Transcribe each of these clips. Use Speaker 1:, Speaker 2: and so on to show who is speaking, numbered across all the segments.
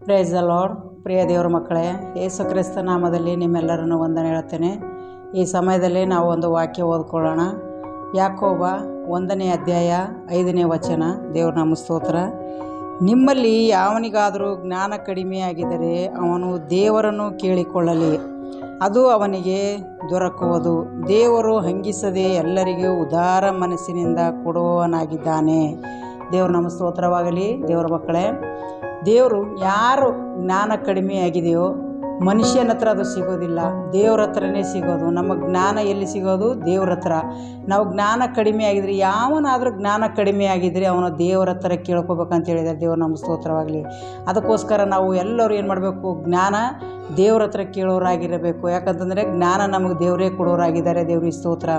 Speaker 1: Price the lord. ಪ್ರಿಯ ದೇವರ ಮಕ್ಕಳೇ, ಯೇಸು ಕ್ರಿಸ್ತ ನಾಮದಲ್ಲಿ ನಿಮ್ಮೆಲ್ಲರನ್ನು ವಂದನೆ ಹೇಳ್ತೇನೆ. ಈ ಸಮಯದಲ್ಲಿ ನಾವು ಒಂದು ವಾಕ್ಯ ಓದ್ಕೊಳ್ಳೋಣ. ಯಾಕೋಬ 1ನೇ ಅಧ್ಯಾಯ 5ನೇ ವಚನ. ದೇವ್ರ ನಾಮ ಸ್ತೋತ್ರ. ನಿಮ್ಮಲ್ಲಿ ಯಾವನಿಗಾದರೂ ಜ್ಞಾನ ಕಡಿಮೆಯಾಗಿದ್ದರೆ ಅವನು ದೇವರನ್ನು ಕೇಳಿಕೊಳ್ಳಲಿ, ಅದು ಅವನಿಗೆ ದೊರಕುವುದು. ದೇವರು ಹಂಗಿಸದೆ ಎಲ್ಲರಿಗೂ ಉದಾರ ಮನಸ್ಸಿನಿಂದ ಕೊಡುವವನಾಗಿದ್ದಾನೆ. ದೇವ್ರ ನಾಮ ಸ್ತೋತ್ರವಾಗಲಿ. ದೇವರ ಮಕ್ಕಳೇ, ದೇವರು ಯಾರು ಜ್ಞಾನ ಕಡಿಮೆಯಾಗಿದೆಯೋ ಮನುಷ್ಯನ ಹತ್ರ ಅದು ಸಿಗೋದಿಲ್ಲ, ದೇವ್ರ ಹತ್ರನೇ ಸಿಗೋದು. ನಮ್ಮ ಜ್ಞಾನ ಎಲ್ಲಿ ಸಿಗೋದು? ದೇವ್ರ ಹತ್ರ. ನಾವು ಜ್ಞಾನ ಕಡಿಮೆ ಆಗಿದ್ರೆ, ಯಾವನಾದರೂ ಜ್ಞಾನ ಕಡಿಮೆ ಆಗಿದ್ದರೆ ಅವನು ದೇವ್ರ ಹತ್ರ ಕೇಳ್ಕೊಬೇಕಂತ ಹೇಳಿದ್ದಾರೆ. ದೇವ್ರ ನಮ್ಮ ಸ್ತೋತ್ರವಾಗಲಿ. ಅದಕ್ಕೋಸ್ಕರ ನಾವು ಎಲ್ಲರೂ ಏನು ಮಾಡಬೇಕು? ಜ್ಞಾನ ದೇವ್ರ ಹತ್ರ ಕೇಳೋರಾಗಿರಬೇಕು. ಯಾಕಂತಂದರೆ ಜ್ಞಾನ ನಮಗೆ ದೇವರೇ ಕೊಡೋರಾಗಿದ್ದಾರೆ. ದೇವ್ರಿಗೆ ಸ್ತೋತ್ರ.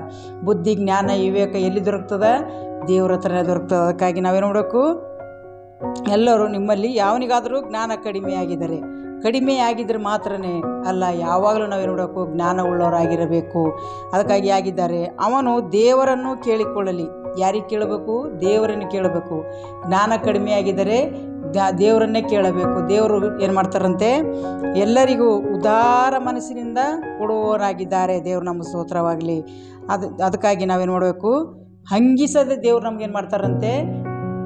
Speaker 1: ಬುದ್ಧಿ, ಜ್ಞಾನ, ವಿವೇಕ ಎಲ್ಲಿ ದೊರಕ್ತದೆ? ದೇವ್ರ ಹತ್ರನೇ ದೊರಕ್ತದೆ. ಅದಕ್ಕಾಗಿ ನಾವೇನು ಮಾಡಬೇಕು? ಎಲ್ಲರೂ ನಿಮ್ಮಲ್ಲಿ ಯಾವನಿಗಾದರೂ ಜ್ಞಾನ ಕಡಿಮೆಯಾಗಿದ್ದರೆ ಮಾತ್ರನೇ ಅಲ್ಲ, ಯಾವಾಗಲೂ ನಾವೇನು ಮಾಡಬೇಕು? ಜ್ಞಾನ ಉಳ್ಳವರಾಗಿರಬೇಕು. ಅದಕ್ಕಾಗಿ ಆಗಿದ್ದಾರೆ. ಅವನು ದೇವರನ್ನು ಕೇಳಿಕೊಳ್ಳಲಿ. ಯಾರಿಗೆ ಕೇಳಬೇಕು? ದೇವರನ್ನು ಕೇಳಬೇಕು. ಜ್ಞಾನ ಕಡಿಮೆಯಾಗಿದ್ದರೆ ದೇವರನ್ನೇ ಕೇಳಬೇಕು. ದೇವರು ಏನು ಮಾಡ್ತಾರಂತೆ? ಎಲ್ಲರಿಗೂ ಉದಾರ ಮನಸ್ಸಿನಿಂದ ಕೊಡುವವರಾಗಿದ್ದಾರೆ. ದೇವ್ರು ನಮ್ಮ ಸ್ತೋತ್ರವಾಗಲಿ. ಅದಕ್ಕಾಗಿ ನಾವೇನು ಮಾಡಬೇಕು? ಹಂಗಿಸದೆ ದೇವ್ರು ನಮಗೇನು ಮಾಡ್ತಾರಂತೆ?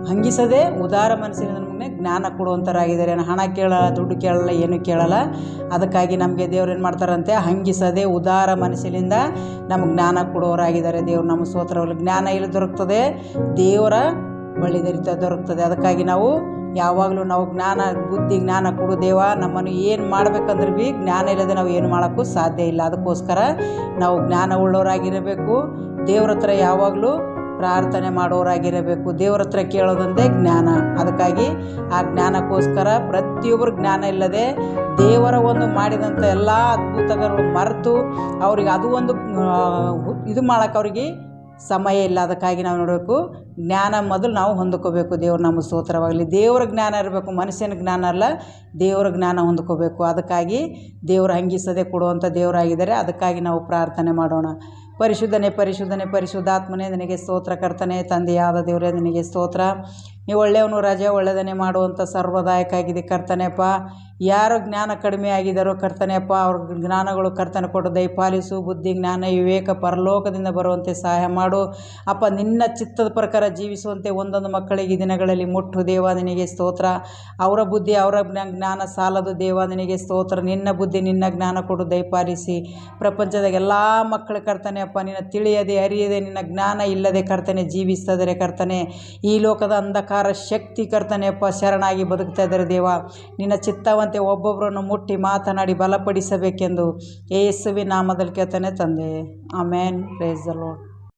Speaker 1: ಹಂಗಿಸದೆ ಉದಾರ ಮನಸ್ಸಿನಿಂದ ನಮಗೆ ಜ್ಞಾನ ಕೊಡುವಂಥರಾಗಿದ್ದಾರೆ. ಹಣ ಕೇಳಲ್ಲ, ದುಡ್ಡು ಕೇಳಲ್ಲ, ಏನು ಕೇಳಲ್ಲ. ಅದಕ್ಕಾಗಿ ನಮಗೆ ದೇವ್ರು ಏನು ಮಾಡ್ತಾರಂತೆ? ಹಂಗಿಸದೆ ಉದಾರ ಮನಸ್ಸಿನಿಂದ ನಮಗೆ ಜ್ಞಾನ ಕೊಡುವವರಾಗಿದ್ದಾರೆ. ದೇವ್ರು ನಮ್ಮ ಸ್ತೋತ್ರವಾಗಲಿ. ಜ್ಞಾನ ಎಲ್ಲಿ ದೊರಕ್ತದೆ? ದೇವರ ಬಳಿ ದೊರಕ್ತದೆ. ಅದಕ್ಕಾಗಿ ನಾವು ಯಾವಾಗಲೂ ನಾವು ಬುದ್ಧಿ ಜ್ಞಾನ ಕೊಡು ದೇವ. ನಮ್ಮನ್ನು ಏನು ಮಾಡ್ಬೇಕಂದ್ರೆ ಭೀ ಜ್ಞಾನ ಇಲ್ಲದೆ ನಾವು ಏನು ಮಾಡೋಕ್ಕೂ ಸಾಧ್ಯ ಇಲ್ಲ. ಅದಕ್ಕೋಸ್ಕರ ನಾವು ಜ್ಞಾನ ಉಳ್ಳವರಾಗಿರಬೇಕು. ದೇವ್ರ ಹತ್ರ ಯಾವಾಗಲೂ ಪ್ರಾರ್ಥನೆ ಮಾಡೋರಾಗಿರಬೇಕು. ದೇವ್ರ ಹತ್ರ ಕೇಳೋದಂದೇ ಜ್ಞಾನ. ಅದಕ್ಕಾಗಿ ಆ ಜ್ಞಾನಕ್ಕೋಸ್ಕರ ಪ್ರತಿಯೊಬ್ಬರು ಜ್ಞಾನ ಇಲ್ಲದೆ ದೇವರ ಒಂದು ಮಾಡಿದಂಥ ಎಲ್ಲ ಅದ್ಭುತಗಳು ಮರೆತು ಅವ್ರಿಗೆ ಅದು ಒಂದು ಇದು ಮಾಡೋಕೆ ಅವ್ರಿಗೆ ಸಮಯ ಇಲ್ಲ. ಅದಕ್ಕಾಗಿ ನಾವು ನೋಡಬೇಕು, ಜ್ಞಾನ ಮೊದಲು ನಾವು ಹೊಂದ್ಕೋಬೇಕು. ದೇವ್ರ ನಮ್ಮ ಸ್ತೋತ್ರವಾಗಲಿ. ದೇವರ ಜ್ಞಾನ ಇರಬೇಕು, ಮನುಷ್ಯನ ಜ್ಞಾನ ಅಲ್ಲ, ದೇವರ ಜ್ಞಾನ ಹೊಂದ್ಕೋಬೇಕು. ಅದಕ್ಕಾಗಿ ದೇವರು ಹಂಗಿಸದೆ ಕೊಡುವಂಥ ದೇವರಾಗಿದ್ದಾರೆ. ಅದಕ್ಕಾಗಿ ನಾವು ಪ್ರಾರ್ಥನೆ ಮಾಡೋಣ. ಪರಿಶುದ್ಧನೇ ಪರಿಶುದ್ಧನೇ ಪರಿಶುದ್ಧಾತ್ಮನೇ ನಿನಗೆ ಸ್ತೋತ್ರ. ಕರ್ತನೆ, ತಂದೆಯಾದ ದೇವರೇ ನಿನಗೆ ಸ್ತೋತ್ರ. ನೀವು ಒಳ್ಳೆಯವನು ರಾಜ, ಒಳ್ಳೆಯದನ್ನೇ ಮಾಡುವಂಥ ಸರ್ವದಾಯಕ ಆಗಿದೆ ಕರ್ತನೆಪ್ಪ. ಯಾರು ಜ್ಞಾನ ಕಡಿಮೆ ಆಗಿದ್ದಾರೋ ಕರ್ತನೆಪ್ಪ, ಅವ್ರ ಜ್ಞಾನಗಳು ಕರ್ತನೆ ಕೊಟ್ಟು ದಯಪಾಲಿಸು. ಬುದ್ಧಿ, ಜ್ಞಾನ, ವಿವೇಕ ಪರಲೋಕದಿಂದ ಬರುವಂತೆ ಸಹಾಯ ಮಾಡು ಅಪ್ಪ. ನಿನ್ನ ಚಿತ್ತದ ಪ್ರಕಾರ ಜೀವಿಸುವಂತೆ ಒಂದೊಂದು ಮಕ್ಕಳಿಗೆ ಈ ದಿನಗಳಲ್ಲಿ ಮುಟ್ಟು ದೇವ. ನಿನಗೆ ಸ್ತೋತ್ರ. ಅವರ ಬುದ್ಧಿ, ಅವರ ಜ್ಞಾನ ಸಾಲದು ದೇವ. ನಿನಗೆ ಸ್ತೋತ್ರ. ನಿನ್ನ ಬುದ್ಧಿ, ನಿನ್ನ ಜ್ಞಾನ ಕೊಡು ದಯಪಾಲಿಸಿ. ಪ್ರಪಂಚದಾಗ ಎಲ್ಲ ಮಕ್ಕಳು ಕರ್ತನೆಪ್ಪ, ನಿನ್ನ ತಿಳಿಯದೆ ಅರಿಯದೆ ನಿನ್ನ ಜ್ಞಾನ ಇಲ್ಲದೆ ಕರ್ತನೆ ಜೀವಿಸ್ತದರೆ ಕರ್ತನೆ, ಈ ಲೋಕದ ಅಂಧಕಾರ ಶಕ್ತಿ ಕರ್ತನೆಯಪ್ಪ ಶರಣಾಗಿ ಬದುಕ್ತಾ ಇದ್ದಾರೆ ದೇವ. ನಿನ್ನ ಚಿತ್ತವಂತೆ ಒಬ್ಬೊಬ್ಬರನ್ನು ಮುಟ್ಟಿ ಮಾತನಾಡಿ ಬಲಪಡಿಸಬೇಕೆಂದು ಯೇಸುವಿನ ನಾಮದಲ್ಲಿ ಕೇಳ್ತಾನೆ ತಂದೆ. ಆಮೇನ್. Praise the lord.